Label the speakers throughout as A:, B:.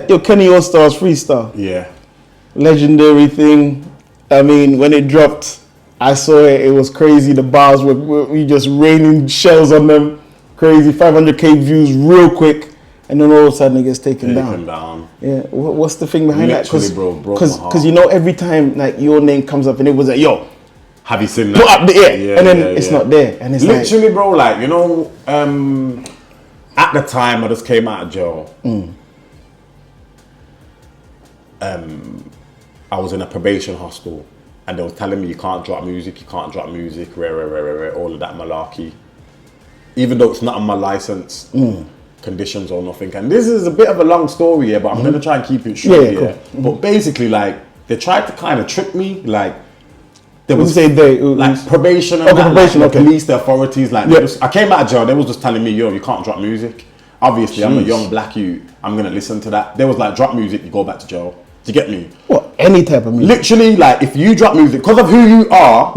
A: Yo, Kenny All Stars freestyle.
B: Yeah.
A: Legendary thing. I mean, when it dropped, I saw it. It was crazy. The bars were just raining shells on them. Crazy. 500K views real quick. And then all of a sudden it gets taken down. Yeah. What's the thing behind
B: Literally,
A: that?
B: bro, broke my heart.
A: Because you know, every time like your name comes up and it was like, yo,
B: have you seen that?
A: Put up the air. And then it's not there. And it's
B: literally, like, bro, like, you know, at the time I just came out of jail. I was in a probation hostel and they was telling me you can't drop music, all of that malarkey. Even though it's not on my license, conditions or nothing. And this is a bit of a long story here, but I'm going to try and keep it short here. Cool. But basically, like, they tried to kind of trick me, like, there was probation and probation, like, the police, the authorities, like, I came out of jail, they was just telling me, yo, you can't drop music. Obviously, I'm a young black youth, I'm going to listen to that. They was like, drop music, you go back to jail. Do you get me?
A: What? Any type of music?
B: Literally, like, if you drop music, because of who you are,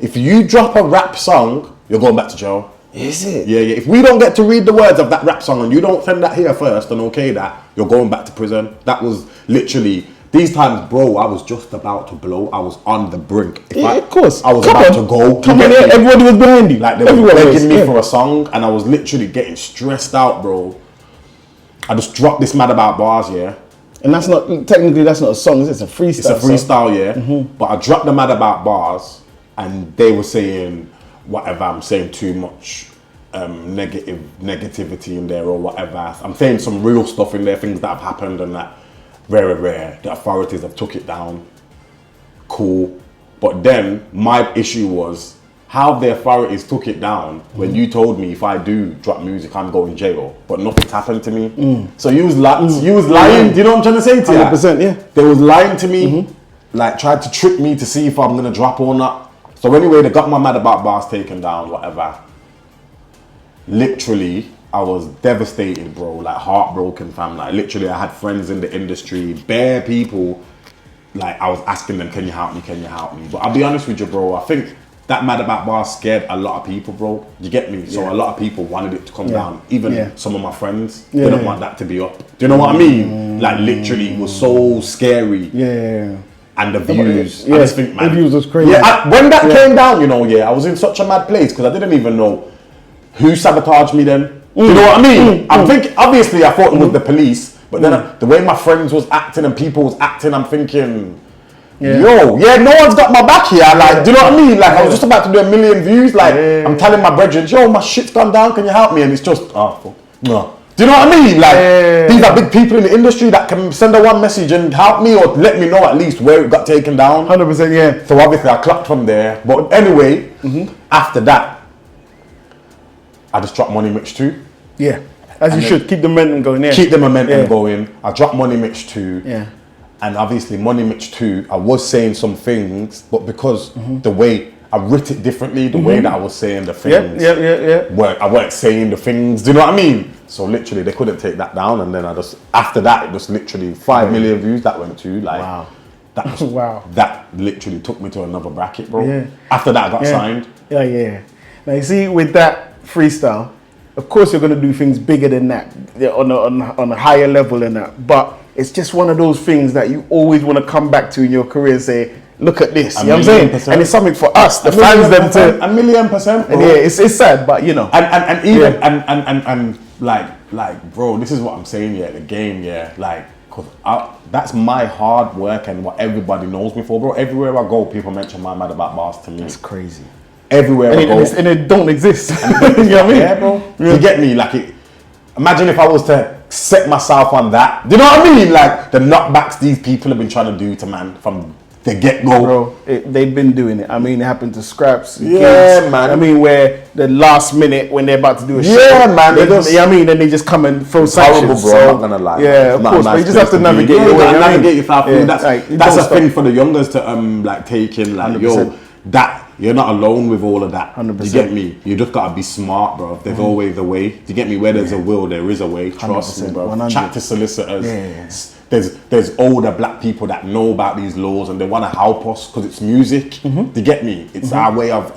B: if you drop a rap song, you're going back to jail.
A: Is it?
B: Yeah. If we don't get to read the words of that rap song and you don't send that here first and okay that, you're going back to prison. That was literally, these times, bro, I was just about to blow. I was on the brink.
A: Of course.
B: I was about to go.
A: Everybody was behind you.
B: Like, they were begging me for a song and I was literally getting stressed out, bro. I just dropped this Mad About Bars,
A: And that's not, technically that's not a song, it's a freestyle.
B: It's a freestyle, But I dropped the Mad About Bars and they were saying, whatever, I'm saying too much negativity in there or whatever. I'm saying some real stuff in there, things that have happened and that very rare. The authorities have took it down. Cool. But then my issue was how the authorities took it down when you told me if I do drop music, I'm going jail. But nothing's happened to me. So you was lying. Do you know what I'm trying to say to you?
A: 100%,
B: They was lying to me, like tried to trick me to see if I'm going to drop or not. So anyway, they got my Mad About Bars taken down, whatever. Literally, I was devastated, bro. Like, heartbroken, fam. Like, literally, I had friends in the industry, bare people. Like, I was asking them, can you help me? Can you help me? But I'll be honest with you, bro. I think that Mad About Bars scared a lot of people, bro. You get me? So a lot of people wanted it to come down. Even some of my friends didn't want that to be up. Do you know what I mean? Like, literally, it was so scary. And the views, I just think, man,
A: the views was crazy.
B: When that came down, you know, I was in such a mad place because I didn't even know who sabotaged me then. Do you know what I mean? I think, obviously, I thought it was the police, but then the way my friends was acting and people was acting, I'm thinking, yo, no one's got my back here. Like, do you know what I mean? Like, I was just about to do 1 million views. Like, I'm telling my brethren, yo, my shit's gone down. Can you help me? And it's just, no. Do you know what I mean? Like, these are big people in the industry that can send a one message and help me or let me know at least where it got taken down.
A: 100%,
B: So obviously I clocked from there. But anyway, after that, I just dropped Money Mitch 2.
A: As you should. Keep the momentum going.
B: Keep the momentum going. I dropped Money Mitch 2. And obviously Money Mitch 2, I was saying some things, but because the way I writ it differently, the way that I was saying the things, I weren't saying the things, do you know what I mean? So literally they couldn't take that down, and then I just, after that, it was literally 5 million views that went to, like, that was, that literally took me to another bracket, bro. After that, I got signed.
A: Now you see, with that freestyle, of course you're going to do things bigger than that, on a higher level than that, but it's just one of those things that you always want to come back to in your career and say, look at this, you know what I'm saying? And it's something for us, the fans, them to...
B: 1,000,000%, bro.
A: And it's sad, but you know.
B: And even, and like, bro, this is what I'm saying, the game, like, cause that's my hard work and what everybody knows me for, bro. Everywhere I go, people mention my Mad About Bars to me.
A: That's crazy.
B: Everywhere I go.
A: And it don't exist. You know what I mean?
B: Yeah, bro. You get me? Like, imagine if I was to set myself on that. Do you know what I mean? Like, the knockbacks these people have been trying to do to man from the get-go.
A: Bro, they've been doing it. I mean, it happened to Scraps.
B: Man.
A: I mean, where the last minute when they're about to do a show.
B: Man.
A: Then they just come and throw sanctions.
B: Horrible, bro. I'm not gonna lie.
A: Yeah, of course. But you just have to navigate your way.
B: Navigate yourself through. That's a thing for the youngers to like take in. Like, 100%. Yo, that you're not alone with all of that.
A: 100%.
B: You get me? You just gotta be smart, bro. There's always a way. Do you get me? Where there's a will, there is a way. Trust me, bro.
A: 100.
B: Chat to solicitors. There's older black people that know about these laws and they want to help us because it's music. Do you get me? It's our way of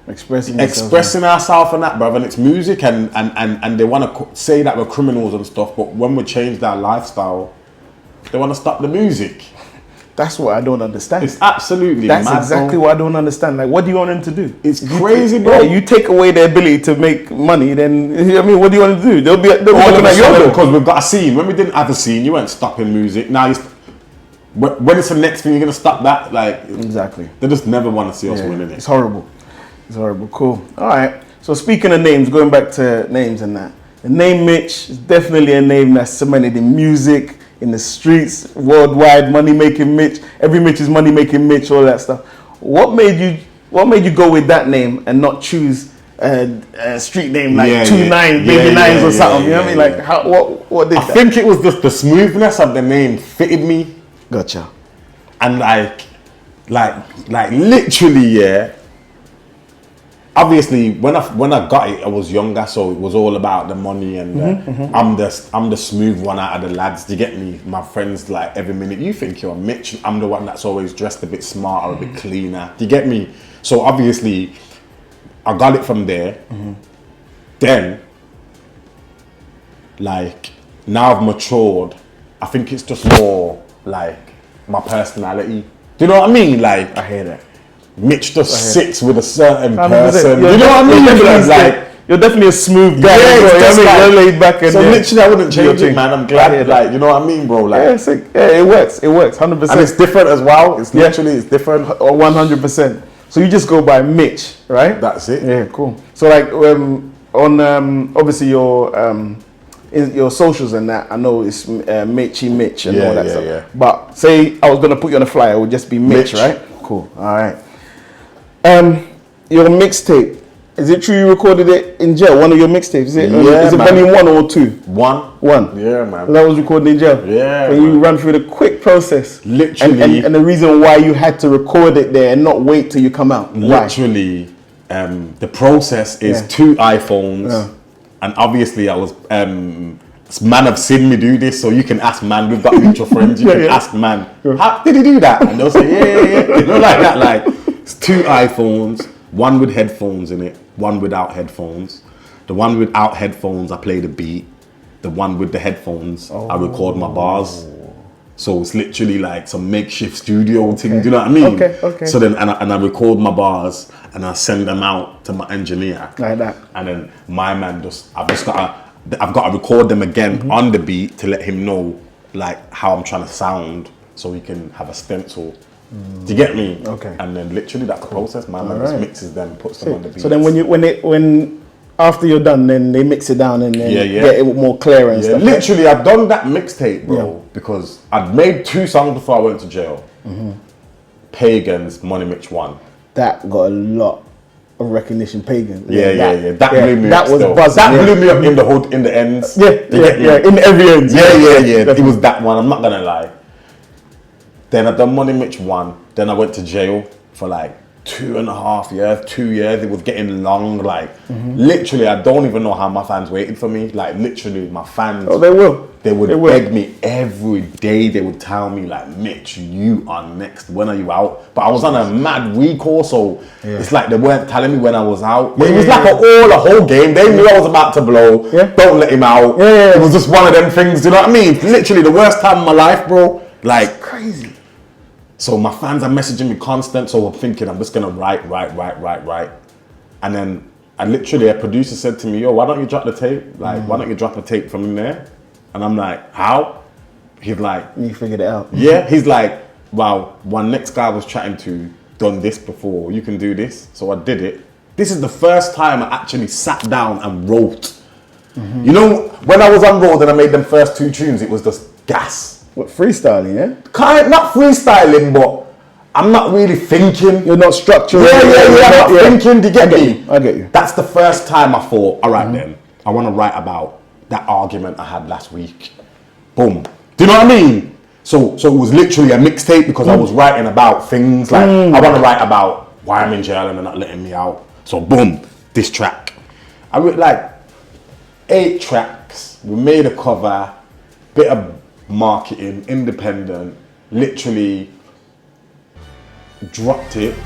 B: expressing ourselves and that, brother. And it's music, and they want to say that we're criminals and stuff. But when we change our lifestyle, they want to stop the music.
A: That's what I don't understand.
B: It's absolutely
A: That's
B: mad,
A: exactly
B: bro.
A: what I don't understand. Like, what do you want them to do?
B: It's crazy, bro.
A: Yeah, you take away their ability to make money, then I mean, what do you want to do? They'll be looking at your door.
B: Because we've got a scene. When we didn't have a scene, you weren't stopping music. Now, when it's the next thing, you're gonna stop that. Like,
A: exactly.
B: They just never want to see us winning it.
A: It's horrible. It's horrible. Cool. All right. So speaking of names, going back to names and that, the name Mitch is definitely a name that's cemented in music, in the streets, worldwide. Money making Mitch. Every Mitch is money making Mitch. All that stuff. What made you go with that name and not choose a street name like 2-9, Baby Nines or something? You know what I mean? Like, how? What did that?
B: I think it was just the smoothness of the name fitted me.
A: Gotcha.
B: And like literally, yeah. Obviously, when I got it, I was younger, so it was all about the money and I'm the smooth one out of the lads. Do you get me? My friends, like, every minute, you think you're Mitch. I'm the one that's always dressed a bit smarter, a bit cleaner. Do you get me? So obviously, I got it from there. Then, like, now I've matured. I think it's just more like my personality. Do you know what I mean? Like,
A: I hear that.
B: Mitch just sits with a certain
A: 100%.
B: person. You know what I mean?
A: You're definitely a smooth guy.
B: Yeah, it's just like,
A: you're laid back and
B: so literally I wouldn't change it, man. I'm glad, like, you know what I mean, bro? Like,
A: it works. It works, 100%.
B: And it's different as well. It's literally it's different.
A: 100%. So you just go by Mitch, right?
B: That's it.
A: Yeah, cool. So like on obviously your socials and that, I know it's Mitchy Mitch and all that stuff.
B: Yeah.
A: But say I was gonna put you on a flyer, it would just be Mitch, right? Cool. All right. Your mixtape. Is it true you recorded it in jail? One of your mixtapes? Is it? Is it volume 1 or 2? One.
B: Yeah, man.
A: That was recorded in jail.
B: Yeah.
A: So you ran through the quick process.
B: Literally.
A: And the reason why you had to record it there and not wait till you come out.
B: Literally, the process is 2 iPhones, and obviously I was man have seen me do this, so you can ask man. We've got mutual friends. You can ask man. How did he do that? And they'll say yeah. You know, like that. Like, it's 2 iPhones, one with headphones in it, one without headphones. The one without headphones, I play the beat. The one with the headphones, I record my bars. So it's literally like some makeshift studio thing. Do you know what I mean?
A: Okay.
B: So then, and I record my bars and I send them out to my engineer.
A: Like that.
B: And then my man I've got to record them again on the beat to let him know like how I'm trying to sound, so he can have a stencil. Do you get me?
A: Okay.
B: And then literally that's the process. My man just mixes them, puts them on the beat.
A: So then when after you're done, then they mix it down and then get it more clear and stuff.
B: Literally, I've done that mixtape, bro, because I'd made 2 songs before I went to jail. Pagans, Money Mitch 1.
A: That got a lot of recognition. Pagan.
B: That blew me
A: that
B: up.
A: Was
B: still.
A: buzzing.
B: That blew me up in the hood, in the ends.
A: In every end.
B: Yeah. It was that one. I'm not gonna lie. Then I done Money Mitch 1. Then I went to jail for like 2.5 years, 2 years. It was getting long. Like, literally, I don't even know how my fans waited for me. Like, literally, my fans.
A: Oh, they will.
B: They would beg me every day. They would tell me, like, Mitch, you are next. When are you out? But I was on a mad recall, so it's like they weren't telling me when I was out. But it was like a whole game. They knew I was about to blow. Don't let him out. It was just one of them things. Do you know what I mean? Literally, the worst time of my life, bro. Like,
A: it's crazy.
B: So my fans are messaging me constant, so I'm thinking I'm just gonna write. And then a producer said to me, yo, why don't you drop the tape? Like, why don't you drop a tape from in there? And I'm like, how? He's like,
A: you figured it out.
B: Yeah, he's like, wow, one next guy I was chatting to done this before, you can do this. So I did it. This is the first time I actually sat down and wrote. You know, when I was on road and I made them first 2 tunes, it was just gas.
A: What, freestyling, yeah?
B: Not freestyling, but I'm not really thinking.
A: You're not structured.
B: I'm not thinking. Do you get me?
A: I get you.
B: That's the first time I thought, all right then, I want to write about that argument I had last week. Boom. Do you know what I mean? So it was literally a mixtape because I was writing about things like, I want to write about why I'm in jail and they're not letting me out. So boom, this track. I wrote like 8 tracks. We made a cover, bit of marketing, independent, literally dropped it.